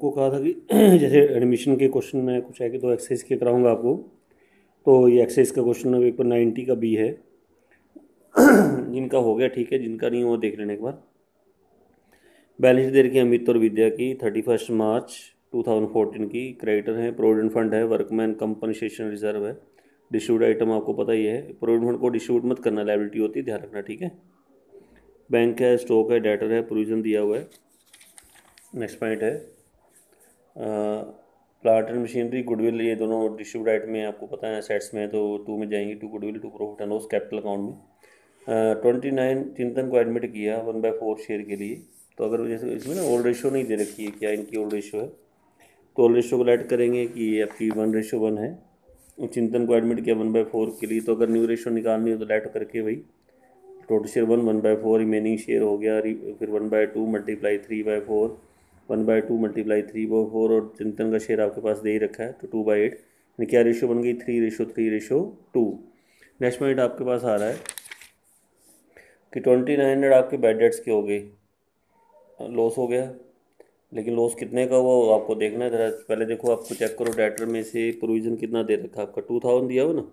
आपको कहा था कि जैसे एडमिशन के क्वेश्चन में कुछ है कि दो एक्सरसाइज के कराऊंगा आपको। तो ये एक्सरसाइज का क्वेश्चन नंबर पेपर 90 का बी है। जिनका हो गया ठीक है, जिनका नहीं वो देख लेने एक बार। बैलेंस शीट दे रखी है अमित और विद्या की 31 मार्च 2014 की। क्रेडिटर है, प्रोविडेंट फंड है, वर्कमैन कंपनसेशन रिजर्व है। डिस्ट्रीब्यूट आइटम आपको पता ही है। प्रोविडेंट फंड को डिस्ट्रीब्यूट मत करना, लायबिलिटी होती है, ध्यान रखना, ठीक है। बैंक है, स्टॉक है, डेटर है, प्रोविजन दिया हुआ है। नेक्स्ट पॉइंट है प्लांट एंड मशीनरी, गुडविल, ये दोनों डिस्ट्रीब्यूट आइटम में आपको पता है एसेट्स में, तो 2 में जाएंगी, 2 goodwill, 2 profit and loss capital account में। 29 चिंतन को एडमिट किया 1/4 शेयर के लिए। तो अगर जैसे इसमें ना ओल्ड रेशो नहीं दे रखी है, क्या इनकी ओल्ड रेशो है, तो ओल्ड रेशो को लेट करेंगे कि ये आपकी 1:1 है। चिंतन को एडमिट किया 1/4 के लिए, तो अगर न्यू रेशो निकालनी हो तो लेट करके भाई टोटल शेयर 1/4, रिमेनिंग शेयर हो गया, फिर 1/2 मल्टीप्लाई 3/4, 1/2 मल्टीप्लाई 3/4, और चिंतन का शेयर आपके पास दे ही रखा है तो 2/8, यानी क्या रेशो बन गई 3:3:2। नेक्स्ट पॉइंट आपके पास आ रहा है कि 2900 आपके बैड डेट्स के हो गए, लॉस हो गया। लेकिन लॉस कितने का हुआ वो आपको देखना है। जरा पहले देखो, आपको चेक करो डेटर में से प्रोविज़न कितना दे रखा है आपका, 2000 दिया हो ना।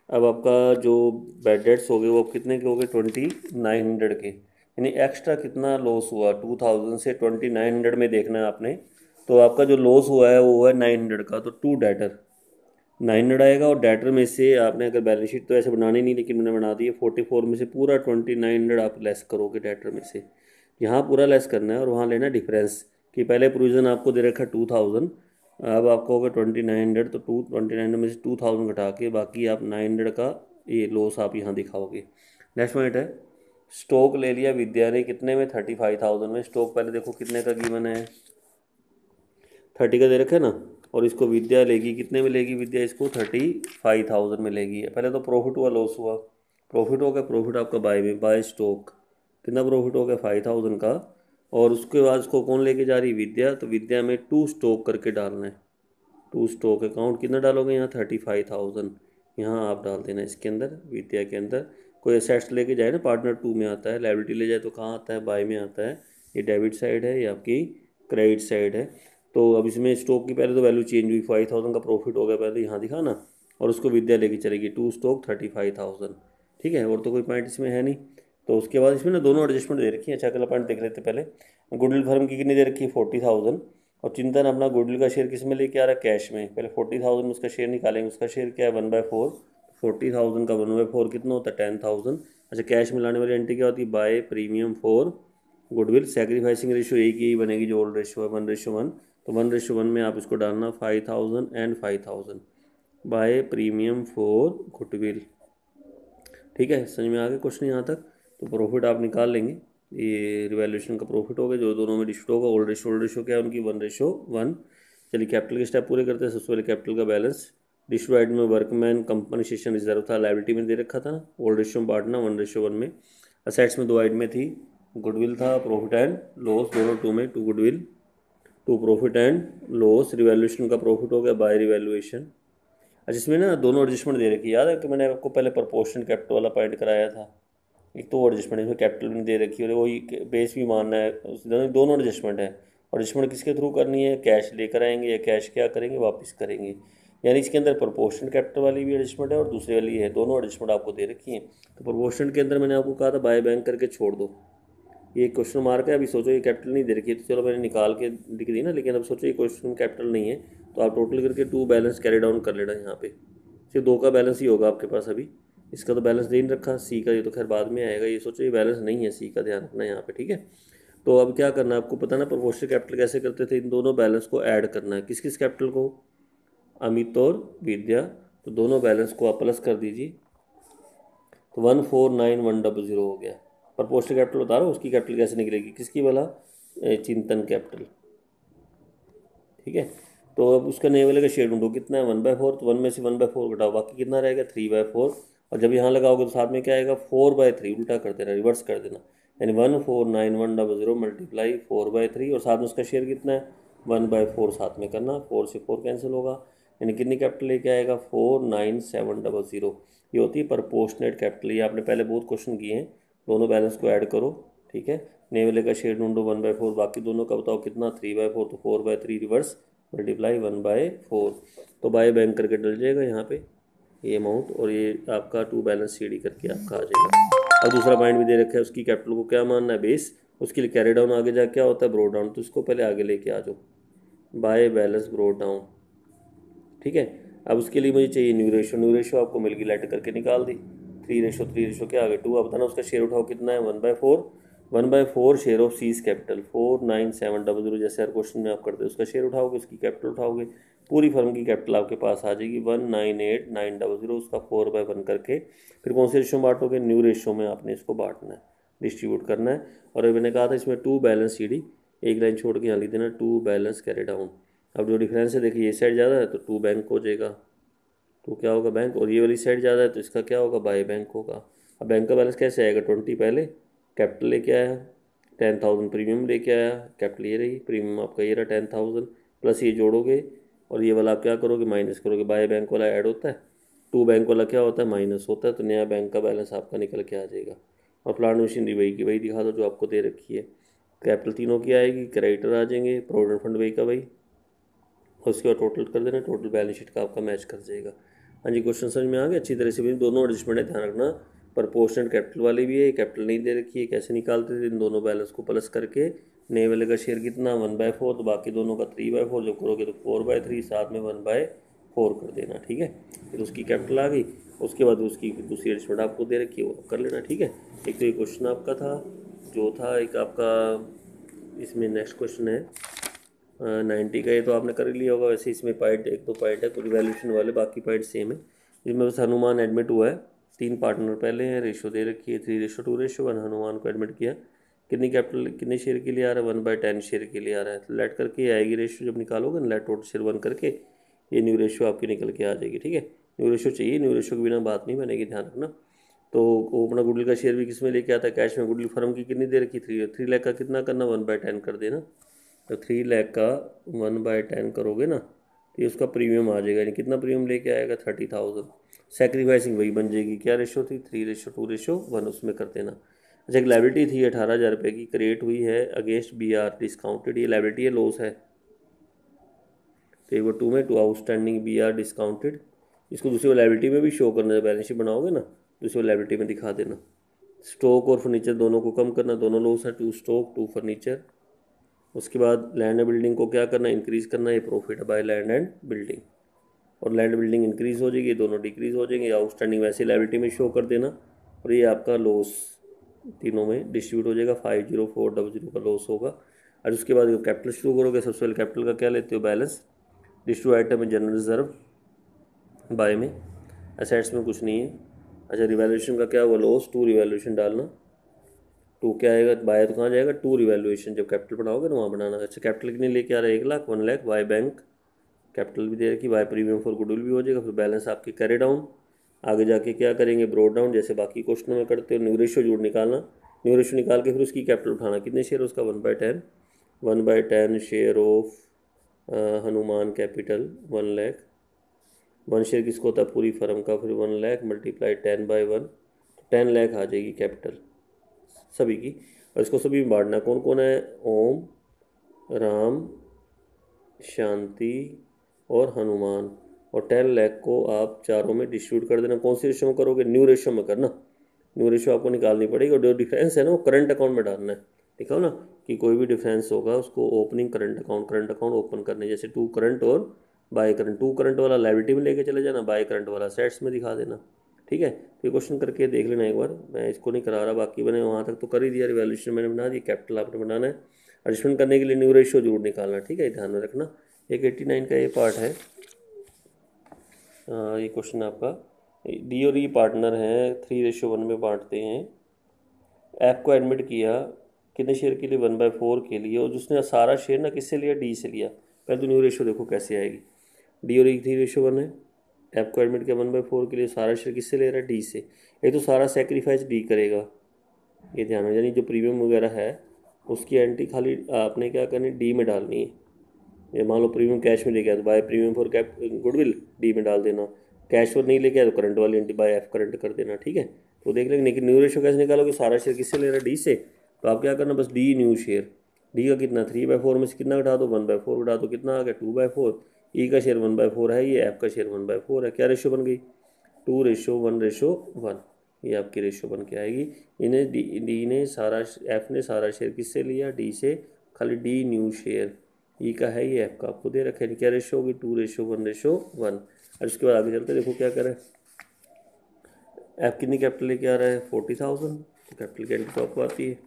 अब आपका जो बैड डेट्स हो गए वो कितने के हो गए, 2900 के, यानी एक्स्ट्रा कितना लॉस हुआ 2000 से 2900 में देखना है आपने। तो आपका जो लॉस हुआ है वो हुआ है 900 का, तो 2 डेटर 900 आएगा, और डेटर में से आपने अगर बैलेंस शीट तो ऐसे बनानी नहीं, लेकिन मैंने बना दी है, 44 में से पूरा 2900 आप लेस करोगे डेटर में से। यहाँ पूरा लेस करना है और वहाँ लेना डिफरेंस, कि पहले प्रोविज़न आपको दे रखा 2000, अब आपको होगा 2900, तो 2900 में से 2000 घटा के बाकी आप 900 का ये लॉस आप यहाँ दिखाओगे। नेक्स्ट पॉइंट है स्टॉक ले लिया विद्या ने कितने में, 35,000 में। स्टॉक पहले देखो कितने का गिवन है, 30 का दे रखा है ना, और इसको विद्या लेगी कितने में लेगी, विद्या इसको 35,000 में लेगी। पहले तो प्रॉफिट हुआ, लॉस हुआ। प्रॉफिट हो गया, प्रॉफिट आपका बाय में, बाय स्टॉक कितना प्रॉफिट हो गया 5000 का, और उसके बाद उसको कौन लेके जा रही, विद्या। तो विद्या में 2 स्टॉक करके डालना है। 2 स्टॉक अकाउंट कितना डालोगे यहाँ 35,000, यहाँ आप डाल देना इसके अंदर, विद्या के अंदर। कोई एसेट्स लेके जाए ना, पार्टनर 2 में आता है, लायबिलिटी ले जाए तो कहाँ आता है, बाय में आता है। ये डेबिट साइड है, ये आपकी क्रेडिट साइड है। तो अब इसमें स्टॉक की पहले तो वैल्यू चेंज हुई, 5000 का प्रॉफिट हो गया पहले यहाँ दिखा ना, और उसको विद्या लेके चलेगी 2 स्टॉक 35,000, ठीक है। और तो कोई पॉइंट इसमें है नहीं। तो उसके बाद इसमें ना दोनों एडजस्टमेंट दे रखी है। अच्छा, अगला पॉइंट देख लेते पहले। गुडविल फर्म की कितनी दे रखी है 40,000, और चिंतन अपना गुडविल का शेयर किस में लेके आ रहा है, कैश में। पहले 40,000 में उसका शेयर निकालेंगे, उसका शेयर क्या है 1/4, 40,000 का 1/4 कितना होता है 10,000। अच्छा, कैश में लाने वाली एंट्री क्या होती है, by premium for goodwill. Sacrificing ratio एक ही बनेगी जो ओल्ड रेशियो है 1:1, तो 1:1 में आप इसको डालना 5000 and 5000 by premium for goodwill, ठीक है। समझ में आ गया क्वेश्चन यहाँ तक। तो प्रॉफिट आप निकाल लेंगे, ये रिवैल्यूएशन का प्रॉफिट हो गया जो दोनों में डिस्ट्रीब्यूट होगा। ओल्ड रेशो क्या है उनकी 1:1। चलिए कैपिटल के स्टेप पूरे करते हैं। सबसे पहले कैपिटल का बैलेंस, डिस्ट्रीब्यूट में वर्कमैन कंपनसेशन रिजर्व था, लायबिलिटी में दे रखा था ना, ओल्ड रेशो में बांटना 1:1 में। असेट्स में 2 आइटम में थी, गुडविल था, प्रॉफिट एंड लॉस, दोनों 2 में, 2 goodwill 2 profit and loss. Revaluation का प्रॉफिट हो गया बाय रिवैल्यूएशन। अच्छा, इसमें ना दोनों एडजस्टमेंट दे रखी है, याद है कि मैंने आपको पहले प्रोपोर्शनल कैपिटल वाला पॉइंट कराया था। एक तो एडजस्टमेंट, इसमें कैपिटल भी दे रखी है और वही बेस भी मानना है, दोनों एडजस्टमेंट है। और एडजस्टमेंट किसके थ्रू करनी है, कैश लेकर आएंगे या कैश क्या करेंगे, वापस करेंगे। यानी इसके अंदर प्रोपोर्शनल कैपिटल वाली भी एडजस्टमेंट है और दूसरी वाली है, दोनों एडजस्टमेंट आपको दे रखी है। तो प्रोपोर्शनल के अंदर मैंने आपको कहा था बाय बैंक करके छोड़ दो, ये क्वेश्चन मार्क है। अभी सोचो ये कैपिटल नहीं दे रखी है तो चलो मैंने निकाल के लिख दी ना, लेकिन अब सोचो ये क्वेश्चन कैपिटल नहीं है, तो आप टोटल करके 2 बैलेंस कैरी डाउन कर लेना। यहाँ पे सिर्फ 2 का बैलेंस ही होगा आपके पास अभी, इसका तो बैलेंस दे नहीं रखा, सी का ये तो खैर बाद में आएगा। ये सोचो ये बैलेंस नहीं है, सी का ध्यान रखना यहाँ पे, ठीक है। तो अब क्या करना है आपको पता ना, प्रोपोर्शनल कैपिटल कैसे करते थे, इन दोनों बैलेंस को ऐड करना है। किस किस कैपिटल को, अमित और विद्या, तो दोनों बैलेंस को आप प्लस कर दीजिए, तो 149,100 हो गया। प्रोपोर्शनल कैपिटल बता रहा हूँ, उसकी कैपिटल कैसे निकलेगी, किसकी वाला, चिंतन कैपिटल, ठीक है। तो अब उसका नए वाले का शेयर ढूंढो, कितना है 1/4, तो 1 में से 1/4 घटाओ, बाकी कितना रहेगा 3/4, और जब यहाँ लगाओगे तो साथ में क्या आएगा 4/3, उल्टा कर देना, रिवर्स कर देना, यानी 149,100 मल्टीप्लाई 4/3, और साथ में उसका शेयर कितना है 1/4 साथ में करना, 4 से 4 कैंसिल होगा, यानी कितनी कैपिटल लेके आएगा 49700। ये होती है प्रपोर्शनेट कैपिटल, ये आपने पहले बहुत क्वेश्चन किए हैं। दोनों बैलेंस को ऐड करो, ठीक है। ने वाले का शेयर ढूंढो 1/4, बाकी दोनों का बताओ कितना 3/4, तो 4/3 रिवर्स मल्टीप्लाई 1/4, तो बाय बैंक करके डल जाएगा यहाँ पे ये अमाउंट, और ये आपका टू बैलेंस सीडी करके आपका आ जाएगा। अब दूसरा पॉइंट भी दे रखा है, उसकी कैपिटल को क्या मानना है बेस, उसके लिए कैरी डाउन आगे जाके क्या होता है ब्रोड डाउन, तो उसको पहले आगे लेके आ जाओ बाय बैलेंस ब्रोड डाउन, ठीक है। अब उसके लिए मुझे चाहिए न्यू रेशो आपको मिल गई, लेटर करके निकाल दी 3:3 क्या आ गया 2। अब बताना उसका शेयर उठाओ कितना है 1/4 शेयर ऑफ सीज कैपिटल 49700, जैसे हर क्वेश्चन में आप करते हो उसका शेयर उठाओगे, उसकी कैपिटल उठाओगे, पूरी फर्म की कैपिटल आपके पास आ जाएगी 198,900, उसका 4/1 करके फिर कौन से रेशो में बांटोगे, न्यू रेशो में आपने इसको बांटना है, डिस्ट्रीब्यूट करना है। और अभी मैंने कहा था इसमें टू बैलेंस सीडी, एक लाइन छोड़ के यहाँ लिख देना टू बैलेंस कैरी डाउन। अब जो डिफरेंस है देखिए ये साइड ज़्यादा है तो टू बैंक हो जाएगा, तो क्या होगा बैंक, और ये वाली साइड ज़्यादा है तो इसका क्या होगा बाय बैंक होगा। अब बैंक का बैलेंस कैसे आएगा 20 पहले कैपिटल लेके आया, 10,000 प्रीमियम लेके आया, कैपिटल ये रही, प्रीमियम आपका ये रहा 10,000, प्लस ये जोड़ोगे और ये वाला आप क्या करोगे माइनस करोगे, बाय बैंक वाला ऐड होता है, टू बैंक वाला क्या होता है माइनस होता है, तो नया बैंक का बैलेंस आपका निकल के आ जाएगा। और प्लांट मशीनरी वही की वही दिखा दो जो आपको दे रखी है, कैपिटल तीनों की आएगी, क्रेडिटर आ जाएंगे, प्रोविडेंट फंड वही का वही, और उसके बाद टोटल कर देना, टोटल बैलेंस शीट का आपका मैच कर जाएगा। हाँ जी क्वेश्चन समझ में आ गया अच्छी तरह से भी, दोनों एडजस्टमेंट है ध्यान रखना, प्रपोर्शनल कैपिटल वाली भी है, कैपिटल नहीं दे रखी है, कैसे निकालते थे इन दोनों बैलेंस को प्लस करके, नए वाले का शेयर कितना 1/4, तो बाकी दोनों का 3/4, जब करोगे तो 4/3, साथ में 1/4 कर देना, ठीक है। फिर उसकी कैपिटल आ गई, उसके बाद उसकी दूसरी एडजस्टमेंट आपको दे रखी है वो कर लेना, ठीक है। एक तो ये क्वेश्चन आपका था जो था, एक आपका इसमें नेक्स्ट क्वेश्चन है 90 का, ये तो आपने कर ही लिया होगा, वैसे इसमें पॉइंट एक दो पॉइंट है कुछ वैल्यूशन वाले, बाकी पॉइंट सेम है। जिसमें बस हनुमान एडमिट हुआ है, 3 पार्टनर पहले हैं, रेशो दे रखी है 3:2:1, हनुमान को एडमिट किया, कितनी कैपिटल कितने शेयर के लिए आ रहा है 1/10 शेयर के लिए आ रहा है, तो लेट करके आएगी रेशो, जब निकालोगे ना लेट टोटल शेयर 1 करके ये न्यू रेशो आपकी निकल के आ जाएगी, ठीक है। न्यू रेशो चाहिए, न्यू रेशो के बिना बात नहीं बनेगी, ध्यान रखना। तो वो अपना गुडविल का शेयर भी किस में लेके आता है कैश में, गुडविल फर्म की कितनी दे रखी 3 लाख का कितना करना 1/10 कर देना, तो 3 लाख का 1/10 करोगे ना तो ये उसका प्रीमियम आ जाएगा, यानी कितना प्रीमियम लेके आएगा 30,000, सैक्रिफाइसिंग वही बन जाएगी, क्या रेशो थी 3:2:1 उसमें कर देना। अच्छा एक लाइबिलिटी थी 18,000 रुपये की क्रिएट हुई है अगेंस्ट BR डिस्काउंटेड, ये लाइबिलिटी है लॉस है, टेबल 2 में टू आउटस्टैंडिंग BR डिस्काउंटेड, इसको दूसरी लाइबिलिटी में भी शो करना है, बैलेंस शीट बनाओगे ना दूसरी लाइबिलिटी में दिखा देना। स्टॉक और फर्नीचर दोनों को कम करना, दोनों लॉस है, 2 स्टॉक 2 फर्नीचर। उसके बाद लैंड एंड बिल्डिंग को क्या करना है इंक्रीज करना, ये प्रॉफिट है बाय लैंड एंड बिल्डिंग, और लैंड बिल्डिंग इंक्रीज हो जाएगी, दोनों डिक्रीज हो जाएंगे, आउटस्टैंडिंग वैसे लाइबिलिटी में शो कर देना, और ये आपका लॉस तीनों में डिस्ट्रीब्यूट हो जाएगा, 50400 का लॉस होगा। और उसके बाद जब कैपिटल शुरू करोगे सबसे पहले कैपिटल का क्या लेते हो बैलेंस, डिस्ट्रीब्यूट आइटम में जनरल रिजर्व, बाय में एसेट्स में कुछ नहीं है। अच्छा रिवैल्यूएशन का क्या हुआ लॉस, 2 रिवैल्यूएशन डालना, 2 क्या आएगा बाय तो कहाँ जाएगा 2 रिवैल्यूएशन, जब कैपिटल बनाओगे ना वहाँ बनाना। अच्छा कैपिटल कितनी लेके आ रहा है 1 lakh 1 lakh, by bank capital भी दे रखी, बाय प्रीमियम फॉर गुडविल भी हो जाएगा, फिर बैलेंस आपके कैरी डाउन, आगे जाके क्या करेंगे ब्रोड डाउन, जैसे बाकी क्वेश्चनों में करते हो, न्यू रेशो जोड़ निकालना, न्यू रेशो निकाल के फिर उसकी कैपिटल उठाना, कितने शेयर उसका 1/10 share of Hanuman capital 1 lakh, 1 share किसको होता है पूरी फर्म का, फिर 1 लाख मल्टीप्लाई 10/1, 10 लाख आ जाएगी कैपिटल सभी की, और इसको सभी में बांटना, कौन कौन है ओम राम शांति और हनुमान, और 10 लाख को आप चारों में डिस्ट्रीब्यूट कर देना, कौन सी रेशो में करोगे न्यू रेशो में करना, न्यू रेशो आपको निकालनी पड़ेगी, और जो डिफरेंस है ना वो करंट अकाउंट में डालना है, दिखाओ ना कि कोई भी डिफरेंस होगा उसको ओपनिंग करंट अकाउंट ओपन करने, जैसे 2 करंट और बाय करंट, 2 करंट वाला लाइबिलिटी में लेके चले जाना, बाय करंट वाला सेट्स में दिखा देना, ठीक है। तो ये क्वेश्चन करके देख लेना एक बार, मैं इसको नहीं करा रहा, बाकी मैंने वहाँ तक तो कर ही दिया, रिवैल्यूएशन मैंने बना दी, कैपिटल आपने बनाना है, एडजस्टमेंट करने के लिए न्यू रेशियो जरूर निकालना, ठीक है ध्यान में रखना। एक 89 का ये पार्ट है, ये क्वेश्चन आपका डी और ई पार्टनर हैं 3:1 में बांटते हैं, ऐप को एडमिट किया कितने शेयर के लिए 1/4 के लिए, और जिसने सारा शेयर ना किससे लिया डी से लिया, पहले तो न्यू रेशियो देखो कैसे आएगी, डी और ई 3:1 है, ऐप को एडमिट किया 1/4 के लिए, सारा शेयर किससे ले रहा है डी से, ये तो सारा सेक्रीफाइस डी करेगा, ये ध्यान में, यानी जो प्रीमियम वगैरह है उसकी एंट्री खाली आपने क्या करनी डी में डालनी है, ये मान लो प्रीमियम कैश में लेके आया तो by premium for cap goodwill D में डाल देना, कैश फॉर नहीं लेके आया तो करंट वाली एंट्री बाय एफ करंट कर देना, ठीक है। तो देख लेंगे, लेकिन न्यू रेशियो कैसे निकालोगे, सारा शेयर किससे ले रहा है डी से, तो आप क्या करना, बस डी न्यू शेयर, डी का कितना 3/4 में से कितना घटा दो 1/4 घटा दो, कितना आ गया 2/4, ई का शेयर 1/4 है, ये एफ का शेयर 1/4 है, क्या रेशो बन गई 2:1:1, ये आपकी रेशो बन के आएगी। इन्हें डी ने सारा, एफ ने सारा शेयर किससे लिया, डी से, खाली डी न्यू शेयर, ई का है ये एफ का आपको दे रखा है, क्या रेशो होगी 2:1:1। और उसके बाद आगे चलते देखो क्या करें, एफ कितनी कैपिटल लेके आ रहा है 40,000, तो कैपिटल की एंट्री तो आपको आती है,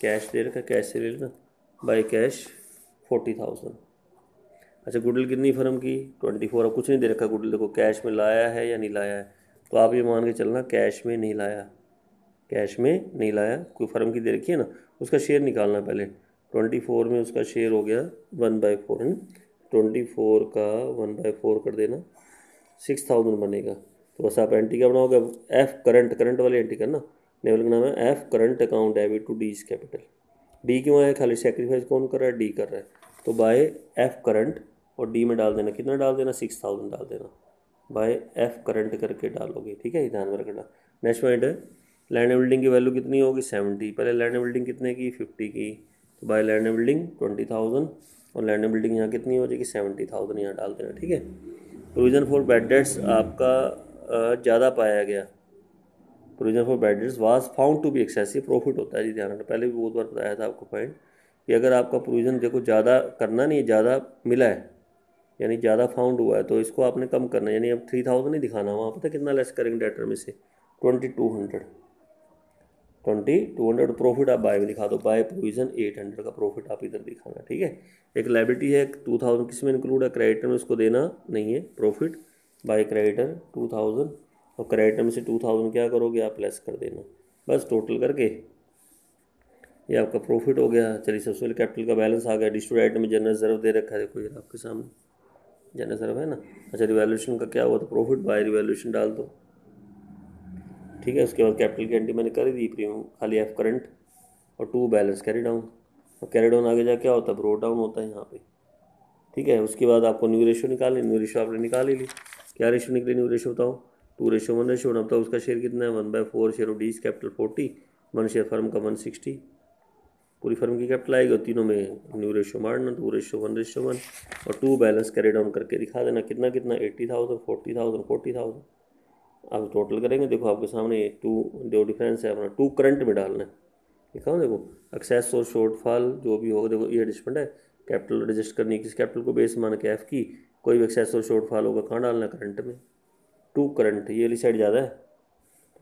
कैश दे रखा है, कैश से ले लेना, बाय कैश 40,000। अच्छा गुडविल कितनी फर्म की 24, अब कुछ नहीं दे रखा गुडविल, देखो कैश में लाया है या नहीं लाया है, तो आप ये मान के चलना कैश में नहीं लाया, कैश में नहीं लाया, कोई फर्म की दे रखी है ना, उसका शेयर निकालना पहले, 24 में उसका शेयर हो गया 1/4 है, 24 का 1/4 कर देना 6,000 बनेगा। तो बस आप एंट्री क्या बनाओगे, एफ करंट, करंट वाली एंट्री करना, लेवल का नाम है F current account debit to D capital, D क्यों है, खाली सेक्रीफाइस कौन कर रहा है, डी कर रहा है, तो बाय एफ करंट, और डी में डाल देना, कितना डाल देना 6,000 डाल देना, बाय एफ करंट करके डालोगे, ठीक है, ध्यान में रखना। नेक्स्ट पॉइंट है, लैंड एंड बिल्डिंग की वैल्यू कितनी होगी 70, पहले लैंड एंड बिल्डिंग कितने की 50 की, तो बाय लैंड एंड बिल्डिंग 20,000, और लैंड एंड बिल्डिंग यहाँ कितनी हो जाएगी 70,000, यहाँ डाल देना, ठीक है। प्रोविजन फॉर बैड डेट्स आपका ज़्यादा पाया गया, provision for bad debts was found to be excessive, profit होता है जी, ध्यान रखना, पहले भी बहुत बार बताया था आपको पॉइंट, कि अगर आपका प्रोविजन देखो ज़्यादा करना नहीं है, ज़्यादा मिला है यानी ज़्यादा फाउंड हुआ है, तो इसको आपने कम करना है, यानी अब 3,000 नहीं दिखाना, वहाँ पता कितना लेस करेंगे डेटर में से 2,200 प्रॉफिट आप बाय में दिखा दो, बाय प्रोविजन 800 का प्रॉफिट आप इधर दिखाना, ठीक है। एक लायबिलिटी है 2,000 किस में इंक्लूड है, क्रेडिटर में, उसको देना नहीं है प्रॉफिट, बाय क्रेडिटर 2,000, और क्रेडिटर में से 2,000 क्या करोगे आप लेस कर देना, बस टोटल करके ये आपका प्रॉफिट हो गया। चलिए सबसे पहले कैपिटल का बैलेंस आ गया, डिस्ट्रीब्यूट आइटम में जनरल रिजर्व दे रखा है, देखो ये आपके सामने जनरल रिजर्व है ना। अच्छा रिवैल्यूएशन का क्या हुआ, तो प्रॉफिट बाय रिवैल्यूएशन डाल दो, ठीक है। उसके बाद कैपिटल की एंट्री मैंने कर दी, प्रीमियम खाली एफ करंट और 2 बैलेंस कैरी डाउन, और कैरी डाउन आगे जा क्या होता है, ब्रोड डाउन होता है यहाँ पे, ठीक है। उसके बाद आपको न्यू रेशियो निकालनी, न्यू रेशियो आपने निकाल ही ली, क्या रेशियो निकली न्यू रेशियो बताओ 2:1 अब तो उसका शेयर कितना है 1/4, share of Ds capital 40, 1 share firm का 160, पूरी फर्म की कैपिटल आएगी, और तीनों में न्यू रेशियो मारना 2:1:1, और 2 बैलेंस कैरी डाउन करके दिखा देना, कितना कितना 80,000 40,000 40,000। अब टोटल करेंगे, देखो आपके सामने टू जो डिफरेंस है अपना 2 करंट में डालना है, लिखा हो देखो एक्सेस और शॉर्टफॉल जो भी होगा, देखो ये एडजस्टमेंट है, कैपिटल एडजस्ट करनी है, किस कैपिटल को बेस मान के एफ की, कोई भी एक्सेस और शॉर्टफॉल होगा कहाँ डालना है, करंट में, 2 करंट, ये वाली साइड ज़्यादा है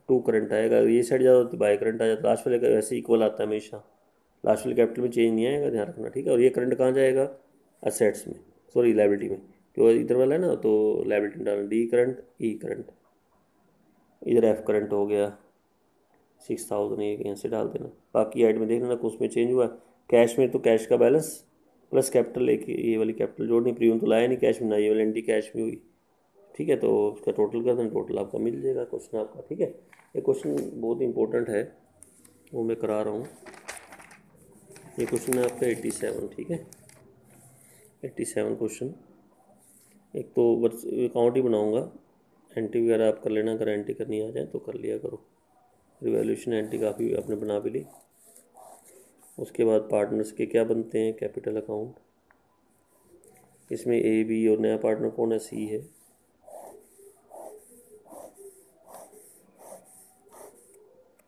2 करंट आएगा, ये साइड ज़्यादा तो बाय करंट आ जाता है, लास्ट वाले का वैसे इक्वल आता है हमेशा, लास्ट वाले कैपिटल में चेंज नहीं आएगा, ध्यान रखना, ठीक है। और ये करंट कहाँ जाएगा, असेट्स में, सॉरी लायबिलिटी में, जो इधर वाला है ना, तो लायबिलिटी में डालना डी करंट ई करंट, इधर एफ करंट हो गया 6,000, एक यहाँ से डाल देना, बाकी ऐड में देख लेना उसमें चेंज हुआ, कैश में तो कैश का बैलेंस प्लस कैपिटल लेके ये वाली कैपिटल जोड़नी, प्रीमियम तो लाया नहीं कैश में ना, ये वाली एंटी कैश में हुई, ठीक है। तो उसका टोटल कर देना, टोटल आपका मिल जाएगा क्वेश्चन आपका, ठीक है। ये क्वेश्चन बहुत इंपॉर्टेंट है, वो मैं करा रहा हूँ, ये क्वेश्चन है आपका 87, ठीक है 87 क्वेश्चन। एक तो बस अकाउंट ही बनाऊँगा, एंट्री वगैरह आप कर लेना, अगर एंट्री करनी आ जाए तो कर लिया करो, रिवैल्यूएशन एंट्री काफ़ी आपने बना भी ली। उसके बाद पार्टनर्स के क्या बनते हैं, कैपिटल अकाउंट, इसमें ए बी और नया पार्टनर कौन है, सी है,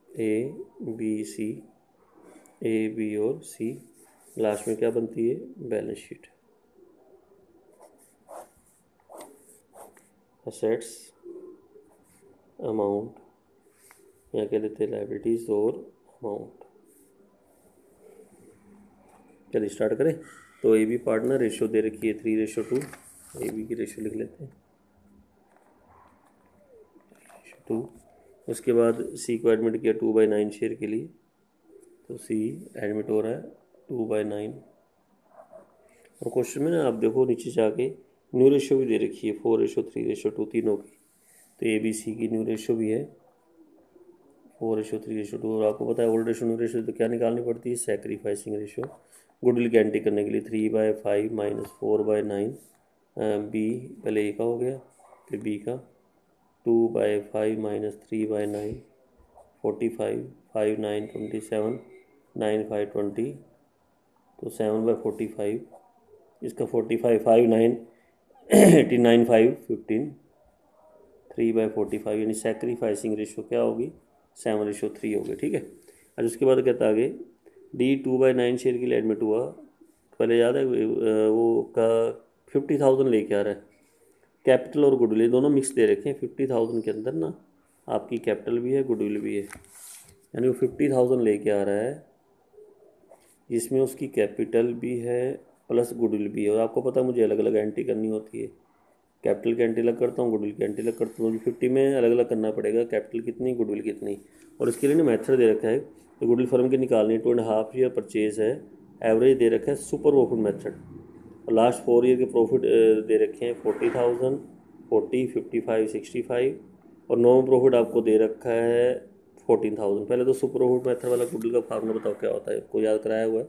A B C, A B और सी, लास्ट में क्या बनती है, बैलेंस शीट, असेट्स अमाउंट, यहाँ क्या लेते हैं लायबिलिटीज़ और अमाउंट। चलिए स्टार्ट करें, तो ए बी पार्टनर रेशियो दे रखी है 3:2, ए बी की रेशियो लिख लेते हैं 2। उसके बाद सी को एडमिट किया 2/9 शेयर के लिए, तो सी एडमिट हो रहा है 2/9, और क्वेश्चन में ना आप देखो नीचे जाके न्यू रेशियो भी दे रखी है 4:3:2 तीनों की, तो ए बी सी की न्यू रेशियो भी है 4:3:2, और आपको पता है ओल्ड रेशियो न्यू रेशियो तो क्या निकालनी पड़ती है, सैक्रिफाइसिंग रेशियो, गुडविल की एंट्री करने के लिए 3/5 - 4/9, बी पहले ए का हो गया, फिर बी का 2/5 - 3/9 45, 5 9 27, 9×5 = 20, तो 7/45, इसका 45, 5 9 89, 5 15, 3/45, यानी सेक्रीफाइसिंग रेशो क्या होगी, 7:3 होगी। ठीक है। और उसके बाद कहता आगे डी 2/9 शेयर के लिए एडमिट हुआ, पहले याद है वो का 50,000 लेके आ रहा है। कैपिटल और गुडविल दोनों मिक्स दे रखे हैं। 50,000 के अंदर ना आपकी कैपिटल भी है, गुडविल भी है, यानी वो 50,000 लेके आ रहा है जिसमें उसकी कैपिटल भी है प्लस गुडविल भी है। और आपको पता है मुझे अलग अलग एंट्री करनी होती है, कैपिटल की एंट्री अलग करता हूँ, गुडविल की एंट्री अलग करता हूँ। मुझे 50 में अलग अलग करना पड़ेगा, कैपिटल कितनी, गुडविल कितनी। और इसके लिए ना मेथड दे रखा है, तो गुडविल फर्म की निकालनी है 2.5 ईयर परचेज है, एवरेज दे रखा है सुपर प्रॉफिट मेथड, और लास्ट 4 ईयर के प्रॉफिट दे रखे हैं 40,000, 40, 55, 65, और नॉर्मल प्रॉफिट आपको दे रखा है 14,000। पहले तो सुपर प्रॉफिट मेथड वाला गुडविल का फार्मूला बताओ क्या होता है, आपको याद कराया हुआ है,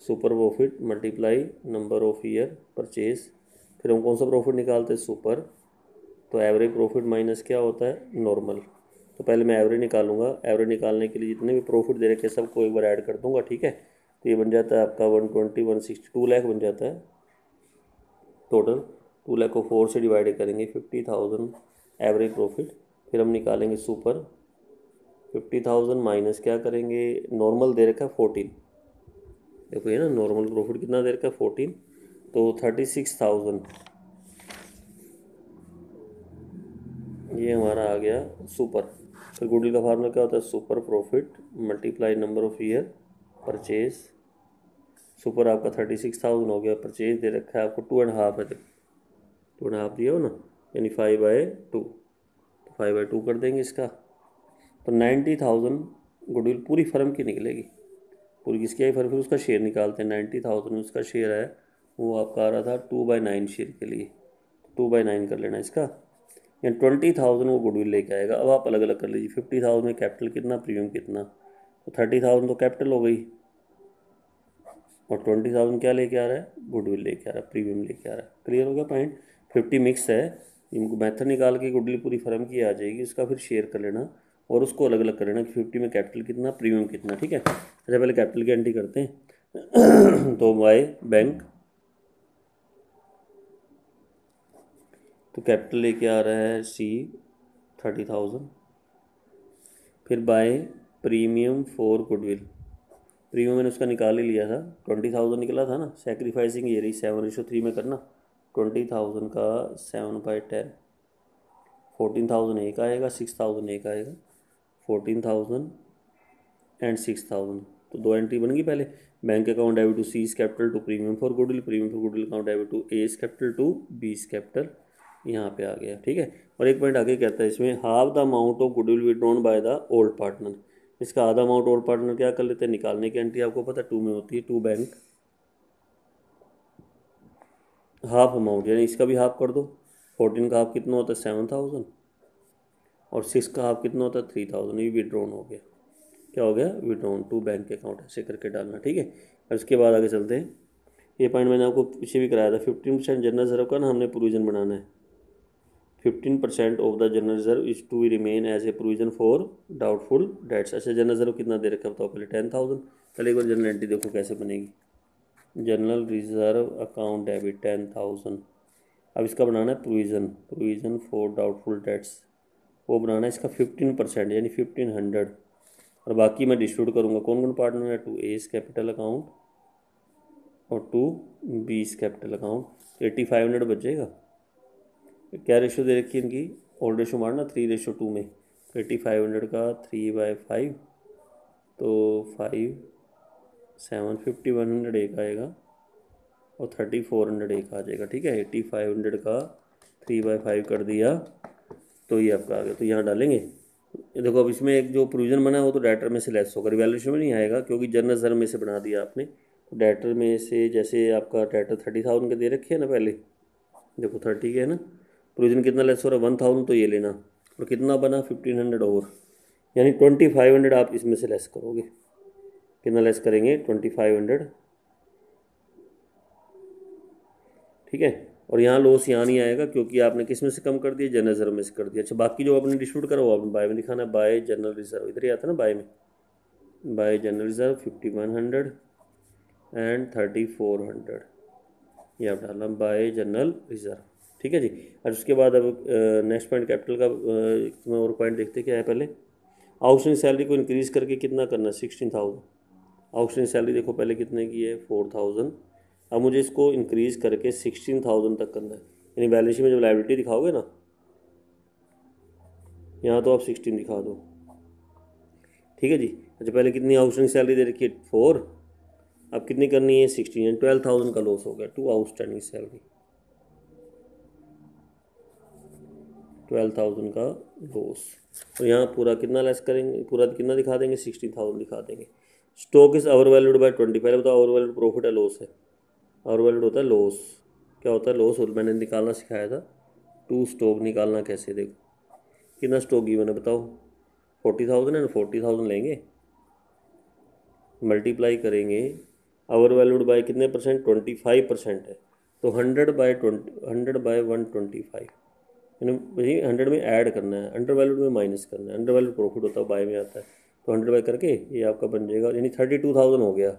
super profit multiply number of year purchase, फिर हम कौन सा प्रॉफिट निकालते हैं, सुपर, तो एवरेज प्रॉफिट माइनस क्या होता है, नॉर्मल। तो पहले मैं एवरेज निकालूंगा, एवरेज निकालने के लिए जितने भी प्रॉफिट दे रखे हैं सबको एक बार ऐड कर दूंगा। ठीक है, तो ये बन जाता है आपका 120, 160, 2 लाख बन जाता है टोटल। 2 लाख को 4 से डिवाइड करेंगे, 50,000 एवरेज प्रॉफिट, फिर हम निकालेंगे सुपर, 50,000 माइनस क्या करेंगे, नॉर्मल दे रखा है 14, देखो ये ना नॉर्मल प्रॉफिट कितना दे रखा है 14, तो 36,000 ये हमारा आ गया सुपर। फिर गुडविल का फार्मूला क्या होता है, super profit multiply number of year purchase, super आपका 36,000 हो गया, परचेज दे रखा है आपको 2.5 है, 2.5 दिया हो ना, यानी 5/2, तो 5/2 कर देंगे इसका, तो 90,000 गुडविल पूरी फर्म की निकलेगी। पूरी किसकी आई फर्म, फिर उसका शेयर निकालते हैं, 90,000 उसका शेयर है, वो आपका आ रहा था 2/9 शेयर के लिए, 2/9 कर लेना इसका, या 20,000 वो गुडविल लेके आएगा। अब आप अलग अलग कर लीजिए, 50,000 में कैपिटल कितना, प्रीमियम कितना, तो 30,000 तो कैपिटल हो गई, और 20,000 क्या लेके आ रहा है, गुडविल लेके आ रहा है, प्रीमियम लेके आ रहा है। क्लियर हो गया पॉइंट। 50 मिक्स है, इनको मेथड निकाल के गुडविल पूरी फर्म की आ जाएगी, उसका फिर शेयर कर लेना और उसको अलग अलग कर लेना कि 50 में कैपिटल कितना, प्रीमियम कितना। ठीक है, अच्छा पहले कैपिटल की एंट्री करते हैं तो बाय बैंक, तो कैपिटल लेके आ रहा है सी 30,000, फिर by premium for goodwill, premium मैंने उसका निकाल ही लिया था, 20,000 निकला था ना, सेक्रीफाइसिंग ये रही 7:3 में करना, 20,000 का 7/10, 14,000 एक आएगा, 6,000 एक आएगा, 14,000 एंड 6,000, तो दो एंट्री बन गई। पहले bank account debit to C is capital to premium for goodwill, premium for goodwill account debit to A is capital to B is capital, यहाँ पे आ गया। ठीक है, और एक पॉइंट आगे कहता है इसमें, half the amount of goodwill withdrawn by the old partner, इसका आधा अमाउंट ओल्ड पार्टनर क्या कर लेते हैं, निकालने की एंट्री आपको पता है 2 में होती है, 2 बैंक, हाफ अमाउंट यानी इसका भी हाफ कर दो, 14 का हाफ कितना होता है 7,000, और 6 का हाफ कितना होता है 3,000, ये विड्रॉन हो गया, क्या हो गया, विड्रॉन टू बैंक अकाउंट, ऐसे करके डालना। ठीक है, और उसके बाद आगे चलते हैं, ये पॉइंट मैंने आपको पीछे भी कराया था, 15% जनरल रिजर्व का ना हमने प्रोविजन बनाना है, 15% of the general reserve is to remain as a provision for doubtful debts. अच्छा जनरल रिजर्व कितना दे रखा है बताओ पहले, 10,000, पहले एक बार जनरल एंट्री देखो कैसे बनेगी, जनरल रिजर्व अकाउंट डेबिट 10,000, अब इसका बनाना है provision, provision for doubtful dates, वो बनाना है इसका 15% यानी 1,500, और बाकी मैं डिस्ट्रीब्यूट करूँगा कौन कौन पार्टनर है, टू एस कैपिटल अकाउंट और टू बीस कैपिटल अकाउंट, 8,500 बचेगा। क्या रेशो दे रखी है इनकी, ओल्ड रेशो मारना 3:2 में, 8,500 का 3/5, तो 5, 7, 5,100 एक आएगा और 3,400 एक आ जाएगा। ठीक है, 8,500 का 3/5 कर दिया, तो ये आपका आ गया, तो यहाँ डालेंगे। ये देखो अब इसमें एक जो प्रोविजन बना है वो तो डायरेक्टर में से लेस होगा, रिवैल्यूएशन में नहीं आएगा क्योंकि जनरल रिजर्व में से बना दिया आपने, तो डायरेक्टर में से, जैसे आपका डायरेक्टर 30,000 के दे रखे है ना पहले, देखो 30 के है ना, प्रोविजन कितना लेस हो रहा है 1,000, तो ये लेना, और कितना बना 1,500 और, यानी 2,500 आप इसमें से लेस करोगे, कितना लेस करेंगे 2,500। ठीक है, और यहाँ लॉस यहाँ नहीं आएगा क्योंकि आपने किस में से कम कर दिया, जनरल रिजर्व में से कर दिया। अच्छा बाकी जो आपने डिस्ट्रीब्यूट करा वो आपने बाय में दिखाना है, बाय जनरल रिजर्व, इधर ही आता है ना बाय में, बाय जनरल रिजर्व 5100 एंड 3400, ये आप डालना बाय जनरल रिजर्व। ठीक है जी। और उसके बाद अब नेक्स्ट पॉइंट कैपिटल का इसमें और पॉइंट देखते क्या है। पहले आउटस्टैंडिंग सैलरी को इंक्रीज करके कितना करना है, 16,000। आउटस्टैंडिंग सैलरी देखो पहले कितने की है, 4,000। अब मुझे इसको इंक्रीज करके 16,000 तक करना है। यानी बैलेंस शीट में जब लायबिलिटी दिखाओगे ना, यहाँ तो आप 16 दिखा दो। ठीक है जी। अच्छा पहले कितनी आउटस्टैंडिंग सैलरी दे रखी है, 4। अब कितनी करनी है, 16, 12,000 का लॉस हो गया, 2 आउटस्टैंडिंग सैलरी, 12,000 का लॉस। तो यहाँ पूरा कितना लेस करेंगे, पूरा कितना दिखा देंगे, 16,000 दिखा देंगे। Stock is over valued bye 20। पहले बताओ ओवर वैल्यूड प्रॉफिट है लॉस है, ओवर वैल्यूड होता है लॉस। क्या होता है लॉस, और मैंने निकालना सिखाया था, टू स्टॉक निकालना कैसे। देखो कितना स्टॉक गिवन है बताओ, 40,000 है ना, 40,000 लेंगे, मल्टीप्लाई करेंगे ओवर वैल्यूड बाय कितने परसेंट, 25% है। तो 100/125, यानी भाई 100 में ऐड करना है, अंडर वैल्यूड में माइनस करना है। अंडर वैल्यूड प्रॉफिट होता है बाय में आता है, तो 100 बाय करके ये आपका बन जाएगा, यानी 32,000 हो गया।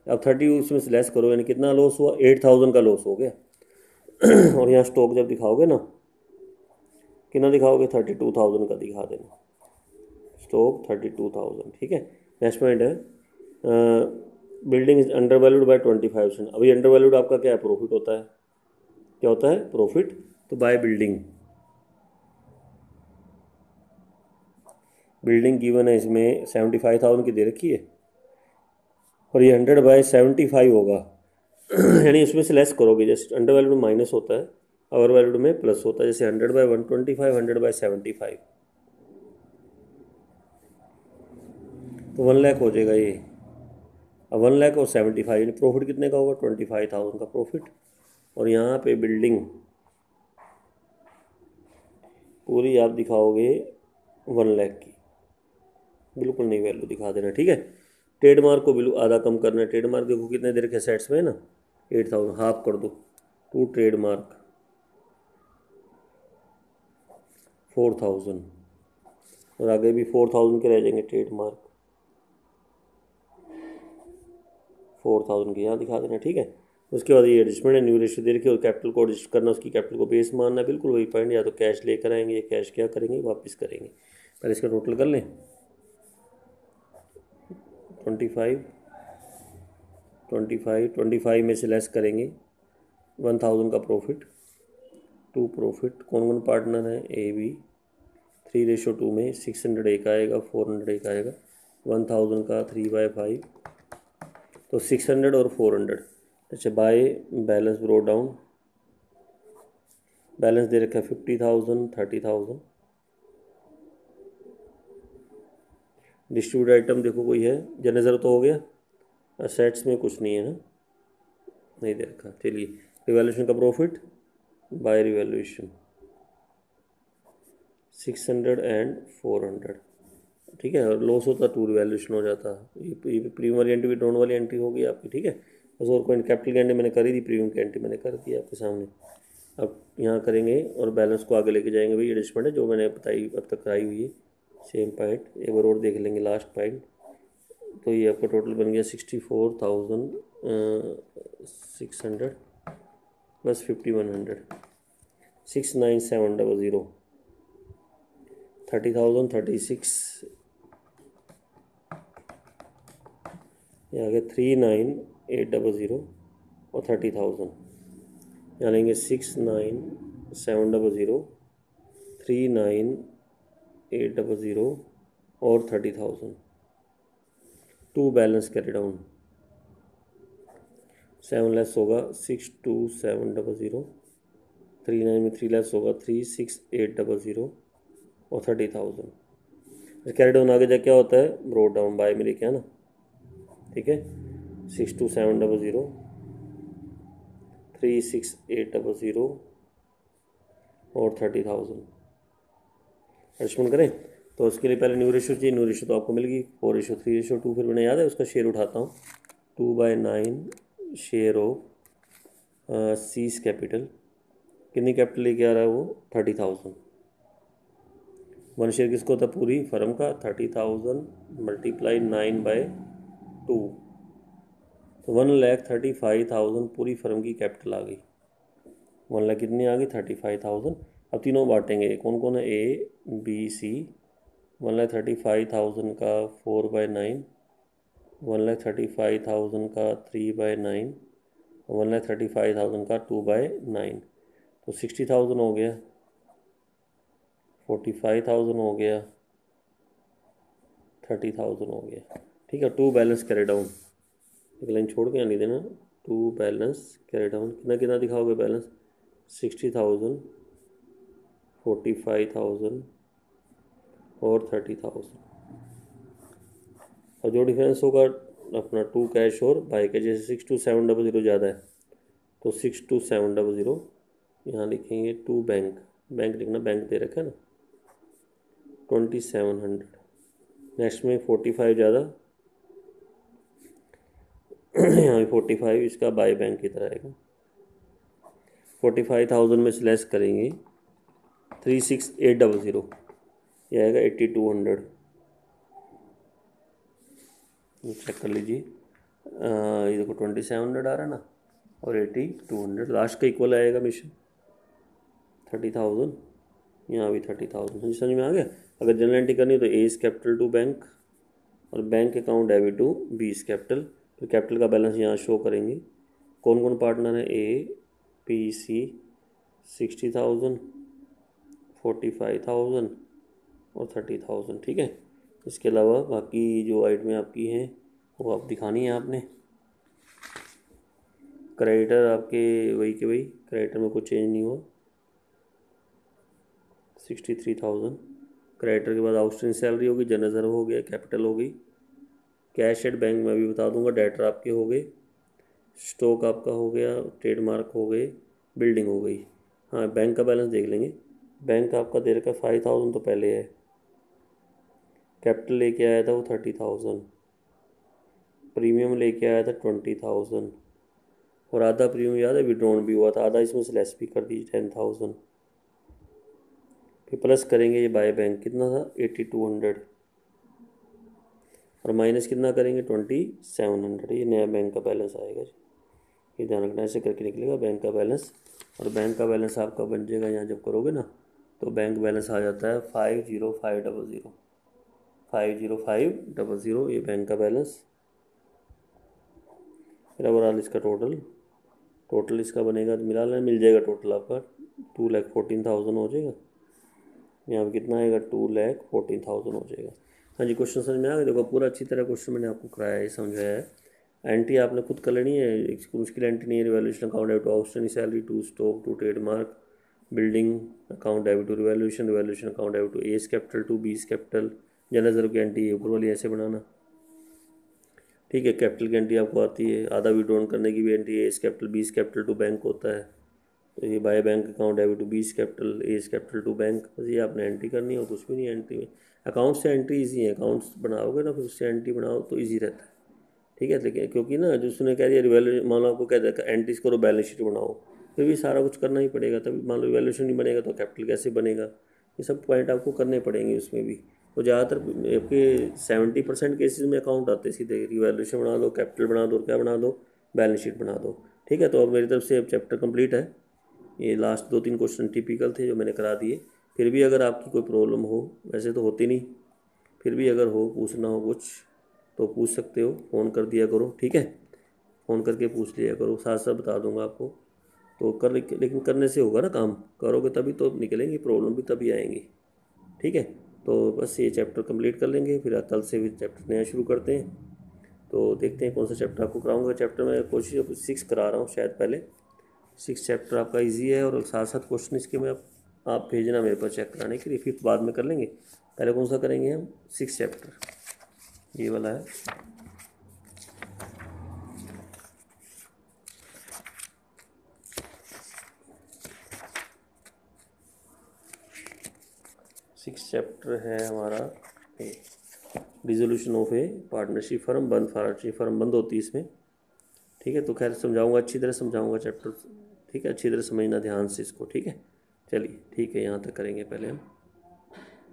अब 30 उसमें से लेस करो, यानी कितना लॉस हुआ, 8,000 का लॉस हो गया। और यहाँ स्टॉक जब दिखाओगे ना, कितना दिखाओगे, 32,000 का दिखा देना, स्टॉक 32,000। ठीक है। नेक्स्ट पॉइंट है building is under valued bye 25%। अभी अंडर वैल्यूड आपका क्या है, प्रॉफिट होता है। क्या होता है, प्रॉफिट। तो बाय बिल्डिंग, बिल्डिंग गिवन है इसमें 75,000 की दे रखी है, और ये 100/75 होगा। यानी इसमें से लेस करोगे, जैसे अंडर वैल्यूड में माइनस होता है, ओवर वैल्यूड में प्लस होता है। जैसे 100/125, 100/75, तो 1 लाख हो जाएगा ये। अब 1 लाख और 75, यानी प्रॉफिट कितने का होगा, 25,000 का प्रॉफिट। और यहाँ पे बिल्डिंग पूरी आप दिखाओगे 1 लाख की, बिल्कुल नहीं वैल्यू दिखा देना। ठीक है। ट्रेडमार्क को बिल्कुल आधा कम करना है। ट्रेडमार्क देखो कितने देर के सेट्स में ना, 8,000, हाफ कर दो, टू ट्रेडमार्क 4,000, और आगे भी 4,000 के रह जाएंगे ट्रेडमार्क, 4,000 के यहाँ दिखा देना। ठीक है। उसके बाद ये एडजस्टमेंट है, न्यू रेशियो दे रखी है, और कैपिटल को एडजस्ट करना, उसकी कैपिटल को बेस मानना है, बिल्कुल वही पॉइंट। या तो कैश लेकर आएंगे, या कैश क्या करेंगे, वापस करेंगे। पहले इसका टोटल कर लें, 25, 25 में से लेस करेंगे 1,000 का प्रॉफिट, टू प्रॉफिट। कौन कौन पार्टनर है, ए बी, 3:2 में 600 एक आएगा, 400 एक आएगा, 1,000 का 3/5, तो 600 और 400। अच्छा by balance brought down, balance दे रखा है 50,000, 30,000। डिस्ट्रीब्यूट आइटम देखो कोई है, जनरल तो हो गया, असेट्स में कुछ नहीं है ना, नहीं दे रखा। चलिए रिवैल्यूएशन का प्रॉफिट बाय रिवैल्यूएशन 600 एंड 400। ठीक है। और लॉस होता टू रिवैल्यूएशन हो जाता। ये प्रीमियम वाली एंट्री भी डाउन वाली एंट्री होगी आपकी। ठीक है। बस और कोई कैपिटल की एंट्री मैंने करी थी, प्रीमियम की एंट्री मैंने कर दी आपके सामने। अब यहाँ करेंगे और बैलेंस को आगे लेके जाएंगे। भाई एडजस्टमेंट है जो मैंने बताई अब तक कराई हुई है, सेम पॉइंट एक बार और देख लेंगे, लास्ट पॉइंट। तो ये आपका टोटल बन गया 64,600 प्लस 5,100, 69,700, 30,000, 36, ये आ गया 39,800 और 30,000। यहाँ लेंगे 69,700, 39,800 और 30,000। To balance carry down, 7 less होगा 62,700, 39 में 3 लेस होगा 36,800 और 30,000। कैरी डाउन आगे जाके क्या होता है, ब्रोड डाउन बाय में लिखे है ना। ठीक है। 62,700, 36,800 और 30,000। एडजस्टमेंट करें तो उसके लिए पहले न्यू रेशियो चाहिए। न्यू रेशियो तो आपको मिल गई 4:3:2, फिर मैंने याद है उसका शेयर उठाता हूँ, 2/9 शेयर ऑफ सीज कैपिटल। कितनी कैपिटल लेके आ रहा है वो, 30,000। 1 शेयर किसको होता है? पूरी फर्म का। 30,000 मल्टीप्लाई 9/2, तो 1,35,000 पूरी फर्म की कैपिटल आ गई। 1 लाख कितनी आ गई? 35,000। अब तीनों बांटेंगे, कौन कौन है? A B C. 1,35,000 का 4/9, 1,35,000 का 3/9, 1,35,000 का 2/9, तो 60,000 हो गया, 45,000 हो गया, 30,000 हो गया। ठीक है, टू बैलेंस कैरी डाउन, एक लाइन छोड़ के यहाँ लिख देना, टू बैलेंस कैरी डाउन। कितना कितना दिखाओगे बैलेंस? 60,000, 45,000 और 30,000। और जो डिफरेंस होगा अपना टू कैश और बाई कैश, जैसे 62700 ज़्यादा है तो 62700 यहाँ लिखेंगे। टू बैंक, बैंक लिखना, बैंक दे रखा है ना, 2700। नेक्स्ट में 45 ज़्यादा यहाँ भी 45, इसका बाई बैंक की तरह आएगा। 45,000 में से लेस करेंगे 36,800, ये आएगा 8,200। चेक कर लीजिए, ये देखो 2,700 आ रहा है ना, और 8,200 लास्ट का इक्वल आएगा मिशन 30,000, यहाँ भी 30,000। समझ में आ गया? अगर जनरल एंट्री करनी है तो A is capital to bank, और bank account debit to B is capital. तो कैपिटल का बैलेंस यहाँ शो करेंगे। कौन कौन पार्टनर है? ए पी सी 60,000, 45,000 और 30,000। ठीक है, इसके अलावा बाकी जो आइटमें आपकी हैं वो आप दिखानी है आपने। क्रेडिटर आपके वही के वही, क्रेडिटर में कुछ चेंज नहीं हुआ, 63,000। क्रेडिटर के बाद आउटस्टैंडिंग सैलरी होगी, जनरल रिजर्व हो गया, कैपिटल हो गई, कैश एट बैंक में भी बता दूंगा, डेटर आपके हो गए, स्टॉक आपका हो गया, ट्रेडमार्क हो गए, बिल्डिंग हो गई। हाँ, बैंक का बैलेंस देख लेंगे। बैंक आपका दे रखा 5,000 तो पहले है, कैपिटल लेके आया था वो 30,000, प्रीमियम लेके आया था 20,000, और आधा प्रीमियम याद है विड्रॉन भी हुआ था, आधा इसमें से लेस भी कर दीजिए 10,000। फिर प्लस करेंगे ये बाय बैंक, कितना था? 8,200, और माइनस कितना करेंगे? 2,700। ये नया बैंक का बैलेंस आएगा जी, ये ध्यान रखना, ऐसे करके निकलेगा बैंक का बैलेंस। और बैंक का बैलेंस आपका बन जाएगा, यहाँ जब करोगे ना तो बैंक बैलेंस आ जाता है 50500, 50500, ये बैंक का बैलेंस। फिर ओवरऑल इसका टोटल इसका बनेगा, तो मिल जाएगा टोटल आपका 2,14,000 हो जाएगा। यहाँ पे कितना आएगा? 2,14,000 हो जाएगा। हाँ जी, क्वेश्चन समझ में आ गया? देखो पूरा अच्छी तरह क्वेश्चन मैंने आपको कराया है, समझाया है। एंट्री आपने खुद कर लेनी है, एक मुश्किल एंट्री नहीं है। Revaluation account debit to outstanding salary, to stock, to trademark, building account debit to revaluation, revaluation account debit to A's capital to B's capital. General reserve की एंट्री ऊपर वाली ऐसे बनाना। ठीक है, कैपिटल की एंट्री आपको आती है, आधा विड्रॉन करने की भी एंट्री है, A's capital B's capital to bank होता है, तो ये by bank account debit to B's capital, A's capital to bank, बस ये आपने एंट्री करनी है और कुछ भी नहीं। एंट्री में अकाउंट से एंट्री इजी है, अकाउंट्स बनाओगे ना फिर उससे एंट्री बनाओ तो इजी रहता है। ठीक है, लेकिन क्योंकि ना जो उसने कह दिया रिवैल्यू, मान लो आपको कह दिया एंट्रीज करो, बैलेंस शीट बनाओ, फिर भी सारा कुछ करना ही पड़ेगा, तभी मान लो रिवैल्यूएशन नहीं बनेगा तो कैपिटल कैसे बनेगा, ये सब पॉइंट आपको करने पड़ेंगे उसमें भी। तो ज़्यादातर आपके 70% केसेस में अकाउंट आते सीधे, रिवैल्यूएशन बना दो, कैपिटल बना दो, क्या बना दो? बैलेंस शीट बना दो। ठीक है, तो अब मेरी तरफ से अब चैप्टर कंप्लीट है। ये लास्ट 2-3 क्वेश्चन टिपिकल थे जो मैंने करा दिए। फिर भी अगर आपकी कोई प्रॉब्लम हो, वैसे तो होती नहीं, फिर भी अगर हो, पूछना हो कुछ तो पूछ सकते हो, फ़ोन कर दिया करो। ठीक है, फ़ोन करके पूछ लिया करो, साथ साथ बता दूंगा आपको। तो लेकिन करने से होगा ना काम, करोगे तभी तो निकलेंगी, प्रॉब्लम भी तभी आएंगी। ठीक है, तो बस ये चैप्टर कंप्लीट कर लेंगे, फिर कल से फिर चैप्टर नया शुरू करते हैं। तो देखते हैं कौन सा चैप्टर आपको कराऊंगा। चैप्टर में कोशिश 6 करा रहा हूँ शायद, पहले 6 चैप्टर आपका इजी है, और साथ साथ क्वेश्चन इसके में आप भेजना मेरे पास चेक कराने के लिए। 5th बाद में कर लेंगे, पहले कौन सा करेंगे हम? 6 चैप्टर, ये वाला है। सिक्स चैप्टर है हमारा a, dissolution of a partnership firm, partnership firm बंद होती है इसमें। ठीक है, तो खैर समझाऊंगा, अच्छी तरह समझाऊंगा चैप्टर। ठीक है, अच्छी तरह समझना ध्यान से इसको। ठीक है, चलिए ठीक है, यहाँ तक करेंगे पहले हम।